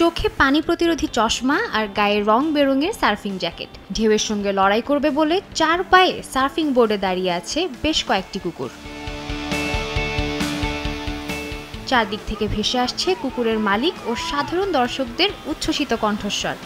চোখে পানি প্রতিরোধী চশমা আর গায়ে রং বেরঙের সার্ফিং জ্যাকেট। ঢেউয়ের সঙ্গে লড়াই করবে বলে 4 পায়ে সার্ফিং বোর্ডে দাঁড়িয়ে আছে বেশ কয়েকটি কুকুর। চারদিক থেকে ভেসে আসছে কুকুরের মালিক ও সাধারণ দর্শকদের উচ্ছ্বসিত কণ্ঠস্বর।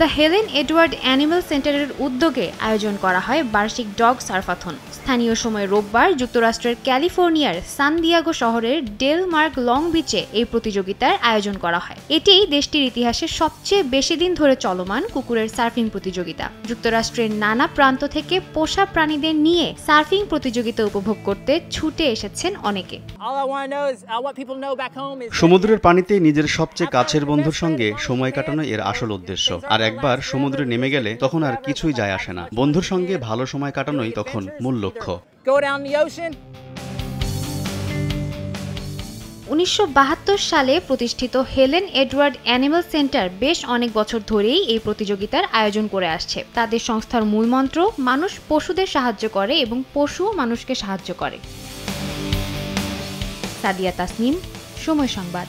দ্য হেলেন এডওয়ার্ড অ্যানিমাল সেন্টারের উদ্যোগে আয়োজন করা হয় বার্ষিক ডগ সার্ফাথন। স্থানীয় সময় রোববার যুক্তরাষ্ট্রের ক্যালিফোর্নিয়ার সান দিয়েগো শহরের ডেল মার্ক লং বিচে এই প্রতিযোগিতার আয়োজন করা হয়। এটি দেশটির ইতিহাসে সবচেয়ে বেশি দিন ধরে চলমান কুকুরের সার্ফিং প্রতিযোগিতা। যুক্তরাষ্ট্রের নানা প্রান্ত থেকে পোষা প্রাণীদের নিয়ে সার্ফিং প্রতিযোগিতা উপভোগ করতে ছুটে এসেছেন অনেকে। সমুদ্রের পানিতে নিজের সবচেয়ে কাছের বন্ধুর সঙ্গে সময় কাটানো এর আসল উদ্দেশ্য। আর একবার সমুদ্রে নেমে গেলে তখন আর কিছুই যায় আসে না। বন্ধুর সঙ্গে ভালো সময় কাটানোই তখন মূল লক্ষ্য। 1972 সালে প্রতিষ্ঠিত হেলেন এডওয়ার্ড অ্যানিমাল সেন্টার বেশ অনেক বছর ধরেই এই প্রতিযোগিতার আয়োজন করে আসছে। তাদের সংস্থার মূলমন্ত্র মানুষ পশুদের সাহায্য করে এবং পশু মানুষকে সাহায্য করে। সাদিয়া তাসনিম, সময় সংবাদ।